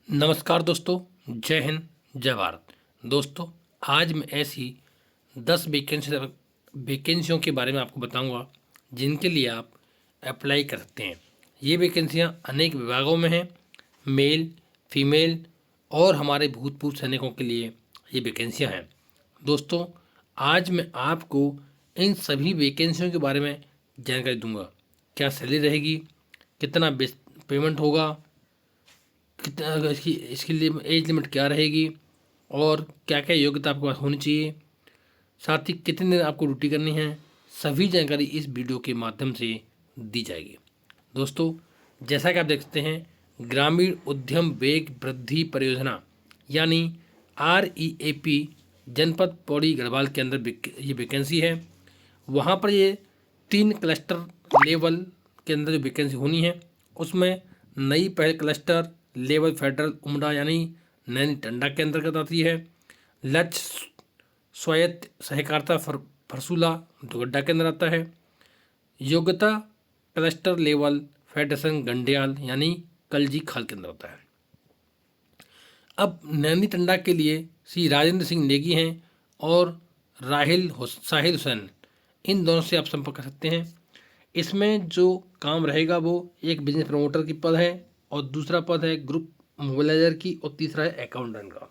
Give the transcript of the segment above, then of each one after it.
नमस्कार दोस्तों, जय हिंद, जय भारत। दोस्तों, आज मैं ऐसी 10 वैकेंसियों के बारे में आपको बताऊंगा जिनके लिए आप अप्लाई कर सकते हैं। ये वैकेंसियां अनेक विभागों में हैं, मेल, फीमेल और हमारे भूतपूर्व सैनिकों के लिए ये वैकेंसियां हैं। दोस्तों, आज मैं आपको इन सभी वैकेंसियों के बारे में जानकारी दूंगा। क्या सैलरी रहेगी, कितना पेमेंट होगा, कितना इसके लिए एज लिमिट क्या रहेगी और क्या क्या योग्यता आपके पास होनी चाहिए, साथ ही कितने दिन आपको ड्यूटी करनी है, सभी जानकारी इस वीडियो के माध्यम से दी जाएगी। दोस्तों, जैसा कि आप देख सकते हैं, ग्रामीण उद्यम वेग वृद्धि परियोजना यानी REAP जनपद पौड़ी गढ़वाल के अंदर ये वैकेंसी है। वहाँ पर ये 3 क्लस्टर लेवल के अंदर जो वैकेंसी होनी है उसमें नई पहल क्लस्टर लेवल फेडरल उमड़ा यानी नैनी टंडा के अंतर्गत आती है। लक्ष्य स्वायत्त सहकारिता फरसूला दुगड्डा के अंदर आता है। योग्यता क्लस्टर लेवल फेडरेशन गंडियाल यानी कलजी खाल के अंदर आता है। अब नैनी टंडा के लिए श्री राजेंद्र सिंह नेगी हैं और साहिल हुसैन, इन दोनों से आप संपर्क कर सकते हैं। इसमें जो काम रहेगा वो एक बिजनेस प्रमोटर की पद है और दूसरा पद है ग्रुप मोबिलाइजर की और तीसरा है अकाउंटेंट का।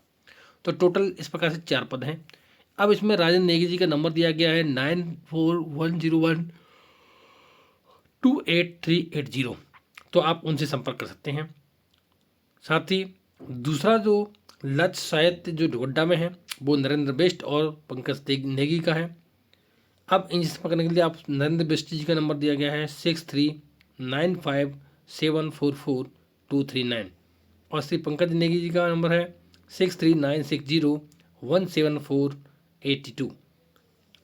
तो टोटल इस प्रकार से 4 पद हैं। अब इसमें राजेंद्र नेगी जी का नंबर दिया गया है 9410128380। तो आप उनसे संपर्क कर सकते हैं। साथ ही दूसरा जो लक्ष्य साहित्य जो दुगड्डा में है वो नरेंद्र बेस्ट और पंकज नेगी का है। अब इनसे संपर्क करने के लिए आप नरेंद्र बेस्ट जी का नंबर दिया गया है 6395744239 और श्री पंकज नेगी जी का नंबर है 6396017482।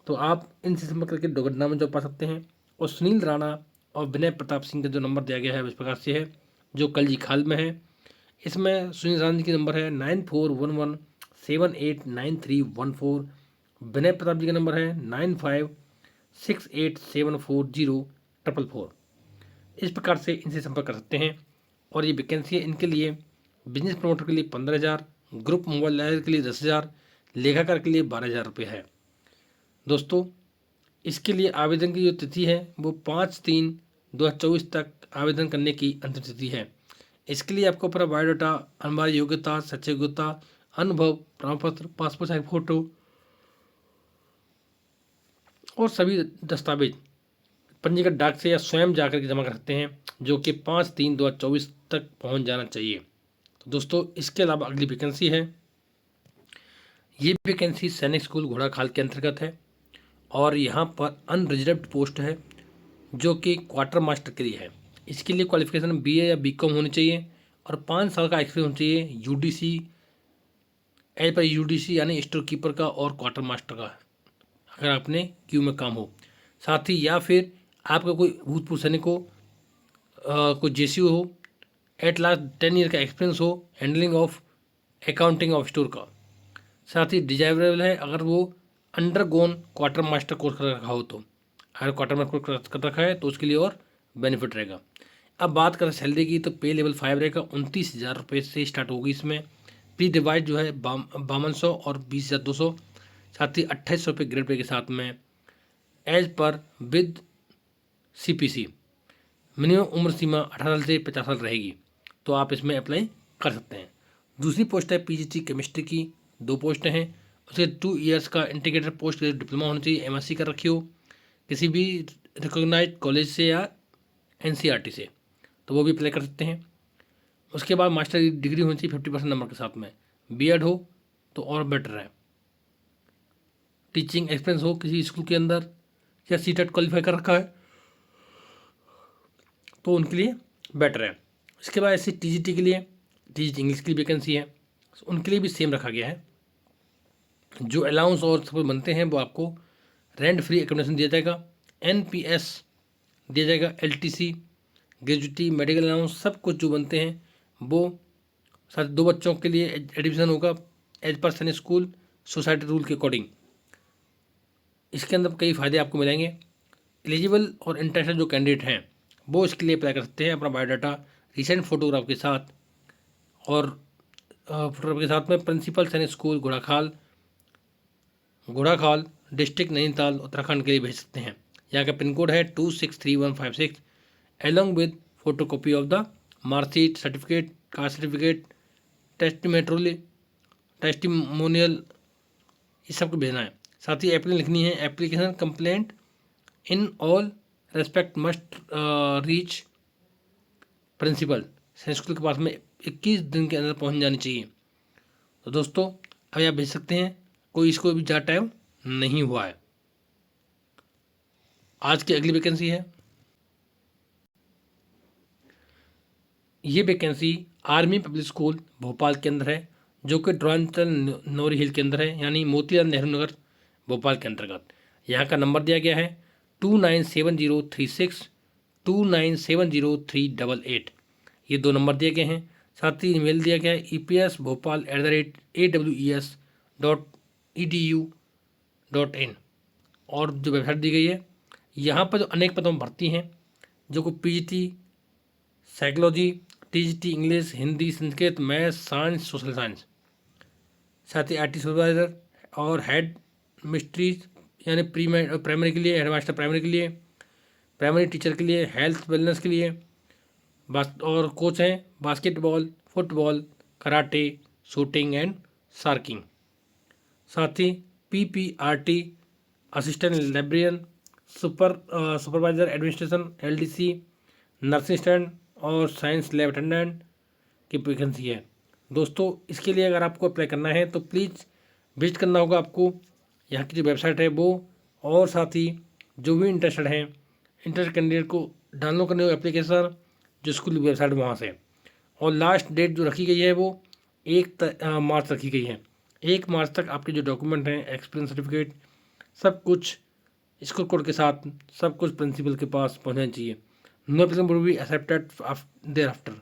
तो आप इनसे संपर्क करके दुर्घटना में जो पा सकते हैं। और सुनील राणा और विनय प्रताप सिंह का जो नंबर दिया गया है इस प्रकार से है, जो कलजी खाल में है। इसमें सुनील राणा जी का नंबर है 9411789314। विनय प्रताप जी का नंबर है 9568740444। इस प्रकार से इनसे संपर्क कर सकते हैं। और ये वैकेंसी है इनके लिए बिजनेस प्रमोटर के लिए 15,000, ग्रुप मोबाइलाइजर के लिए 10,000, लेखाकार के लिए 12,000 रुपये है। दोस्तों, इसके लिए आवेदन की जो तिथि है वो 5/3/2024 तक आवेदन करने की अंतिम तिथि है। इसके लिए आपको अपना बायोडाटा, अनिवार्य योग्यता, शैक्षिक योग्यता, अनुभव प्रमाण पत्र, पासपोर्ट साइज फोटो और सभी दस्तावेज पंजीकृत डाक से या स्वयं जाकर के जमा कर सकते हैं, जो कि 5/3/2024 तक पहुंच जाना चाहिए। तो दोस्तों, इसके अलावा अगली वैकेंसी है, ये वैकेंसी सैनिक स्कूल घोड़ाखाल के अंतर्गत है और यहाँ पर अनरिजर्व्ड पोस्ट है जो कि क्वार्टर मास्टर के लिए है। इसके लिए क्वालिफिकेशन BA या BCom होनी चाहिए और 5 साल का एक्सपीरियंस होना चाहिए UDC, एज पर UDC यानी स्टोर कीपर का और क्वार्टर मास्टर का, अगर आपने क्यू में काम हो। साथ ही या फिर आपका कोई भूतपूर्व सैनिक हो, कोई JCU हो, एट लास्ट 10 ईयर का एक्सपीरियंस हो handling of accounting of store का। साथ ही डिजायरेबल है अगर वो अंडरगोन क्वार्टर मास्टर कोर्स कर रखा हो, तो अगर क्वार्टर मास्टर कोर्स कर रखा है तो उसके लिए और बेनिफिट रहेगा। अब बात करें सैलरी की, तो पे लेवल 5 रहेगा, 29,000 रुपये से स्टार्ट होगी। इसमें प्री डिवाइड जो है 5200 और 20,200, साथ ही 2800 रुपये ग्रेड पे के साथ में as per with CPC। Minimum उम्र सीमा 18 साल से 50 साल रहेगी। तो आप इसमें अप्लाई कर सकते हैं। दूसरी पोस्ट है PGT केमिस्ट्री की, 2 पोस्टें हैं। उसके 2 ईयर्स का इंटीग्रेटेड पोस्ट डिप्लोमा होना चाहिए, MSc कर रखी हो किसी भी रिकॉग्नाइज्ड कॉलेज से या NCERT से, तो वो भी अप्लाई कर सकते हैं। उसके बाद मास्टर डिग्री होनी चाहिए 50% नंबर के साथ में। B.Ed हो तो और बेटर है। टीचिंग एक्सपीरियंस हो किसी स्कूल के अंदर या CTET क्वालिफाई कर रखा है तो उनके लिए बेटर है। इसके बाद ऐसे TGT के लिए, TGT इंग्लिश की वैकेंसी है, उनके लिए भी सेम रखा गया है। जो अलाउंस और सब बनते हैं वो आपको रेंट फ्री एकोमोडेशन दिया जाएगा, NPS दिया जाएगा, LTC, ग्रेजुटी, मेडिकल अलाउंस, सब कुछ जो बनते हैं वो। साथ 2 बच्चों के लिए एडमिशन होगा एज पर सैनिक स्कूल सोसाइटी रूल के अकॉर्डिंग। इसके अंदर कई फ़ायदे आपको मिलेंगे। एलिजिबल और इंटरेस्टेड जो कैंडिडेट हैं वो इसके लिए अप्लाई कर सकते हैं अपना बायोडाटा, रिसेंट फोटोग्राफ के साथ और फोटोग्राफ के साथ में principal Sainik school Ghorakhal district Nainital Uttarakhand के लिए भेज सकते हैं। यहाँ का पिन कोड है 263156 along with photo copy of the marksheet, certificate, caste certificate, testimonial, ये सब को भेजना है। साथ ही एप्लीकेशन लिखनी है। Application complaint in all respect must reach principal, Sainik school के पास में 21 दिन के अंदर पहुंच जानी चाहिए। तो दोस्तों अभी आप भेज सकते हैं, कोई इसको भी ज़्यादा टाइम नहीं हुआ है। आज की अगली वैकेंसी है, ये vacancy army public school Bhopal के अंदर है, जो कि ड्रोनाचल नौरी हिल के अंदर है, यानी मोतीलाल नेहरू नगर भोपाल के अंतर्गत। यहाँ का नंबर दिया गया है 297036 ये 2 नंबर दिए गए हैं। साथ ही ईमेल दिया गया है eps@aws.edu.in और जो वेबसाइट दी गई है, यहाँ पर जो अनेक पदों में भर्ती हैं, जो को PGT psychology, TGT English, Hindi, Sanskrit, maths, science, social science, साथ ही आईटी सुपरवाइजर और हेड मिस्ट्रीज यानी प्राइमरी के लिए, हेड मास्टर प्राइमरी के लिए, प्राइमरी टीचर के लिए, हेल्थ वेलनेस के लिए, और कोच हैं basketball, football, karate, shooting and सार्किंग। साथ ही PPRT assistant librarian, supervisor administration, LDC, nursing stand और साइंस लैब अटेंडेंट की वैकेंसी है। दोस्तों इसके लिए अगर आपको अप्लाई करना है तो प्लीज़ विजिट करना होगा आपको यहाँ की जो वेबसाइट है वो, और साथ ही जो भी इंटरेस्टेड हैं इंटरेस्टेड कैंडिडेट को डाउनलोड करने होगा एप्लीकेशन जो स्कूल की वेबसाइट वहाँ से। और लास्ट डेट जो रखी गई है वो 1 मार्च रखी गई है। 1 मार्च तक आपके जो डॉक्यूमेंट हैं, एक्सपीरियंस सर्टिफिकेट, सब कुछ स्कूल कोड के साथ सब कुछ प्रिंसिपल के पास पहुँचना चाहिए। No application will be accepted there after.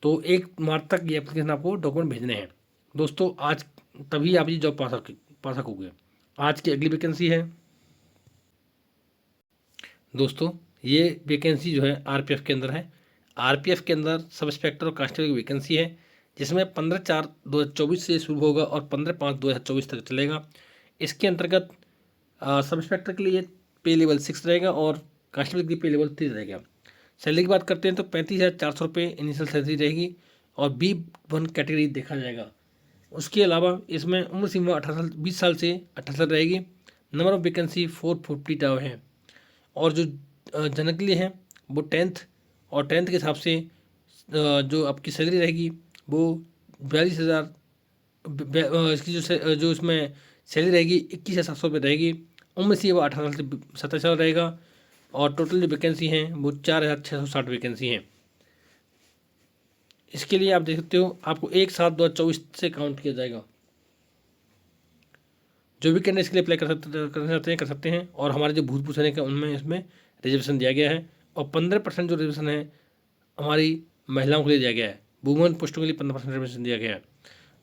तो 1 मार्च तक ये एप्लीकेशन आपको डॉक्यूमेंट भेजने हैं। दोस्तों आज तभी आप ये जॉब पा सकोगे। आज की अगली वैकेंसी है दोस्तों, ये वैकेंसी जो है आरपीएफ के अंदर है। आरपीएफ के अंदर सब इंस्पेक्टर और कांस्टेबल की वैकेंसी है, जिसमें 15/4/2024 से शुरू होगा और 15/5/2024 तक चलेगा। इसके अंतर्गत सब इंस्पेक्टर के लिए पे लेवल 6 रहेगा और कांस्टेबल के लिए पे लेवल 3 रहेगा। सैलरी की बात करते हैं तो 35,400 रुपये इनिशियल सैलरी रहेगी और B1 कैटेगरी देखा जाएगा। उसके अलावा इसमें उम्र सीमा 20 साल से 18 साल रहेगी। नंबर ऑफ वैकेंसी 450 है और जो जनरल के लिए है वो 10th और 10th के हिसाब से जो आपकी सैलरी रहेगी वो 42,000, इसकी जो इसमें सैलरी रहेगी 21,700 रुपये रहेगी। उम्र से वो 18 साल से 27 साल रहेगा और टोटल जो वैकेंसी हैं वो 4,660 वैकेंसी हैं। इसके लिए आप देख सकते हो आपको 1/7/2024 से काउंट किया जाएगा। जो भी कैंडिडेट इसके लिए अप्लाई कर सकते हैं और हमारे जो भूतपूर्व सैनिक हैं उनमें इसमें रिजर्वेशन दिया गया है और 15% जो रिजर्वेशन है हमारी महिलाओं के लिए दिया गया है। वुमेन पोस्टों के लिए 15% रिजर्वेशन दिया गया है।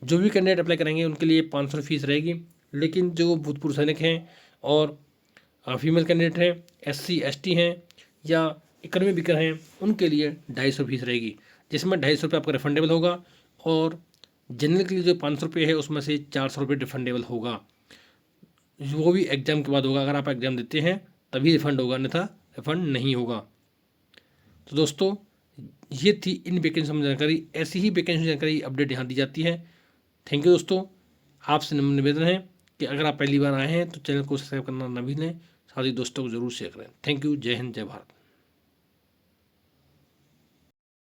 जो भी कैंडिडेट अप्लाई करेंगे उनके लिए 500 फीस रहेगी, लेकिन जो भूतपूर्व सैनिक हैं और फीमेल कैंडिडेट हैं, SC ST हैं या इकोनॉमी वीकर हैं उनके लिए 250 फीस रहेगी, जिसमें 250 रुपये आपका रिफंडेबल होगा और जनरल के लिए जो 500 रुपये है उसमें से 400 रुपये रिफंडेबल होगा। वो भी एग्ज़ाम के बाद होगा, अगर आप एग्ज़ाम देते हैं तभी रिफंड होगा, अन्यथा रिफंड नहीं होगा। तो दोस्तों ये थी इन वैकेंसी में जानकारी। ऐसी ही वैकेंसी जानकारी अपडेट यहाँ दी जाती है। थैंक यू दोस्तों। आपसे निवेदन है कि अगर आप पहली बार आए हैं तो चैनल को सब्सक्राइब करना ना भूलें, साथ ही दोस्तों को जरूर शेयर करें। Thank you. जय हिंद, जय भारत।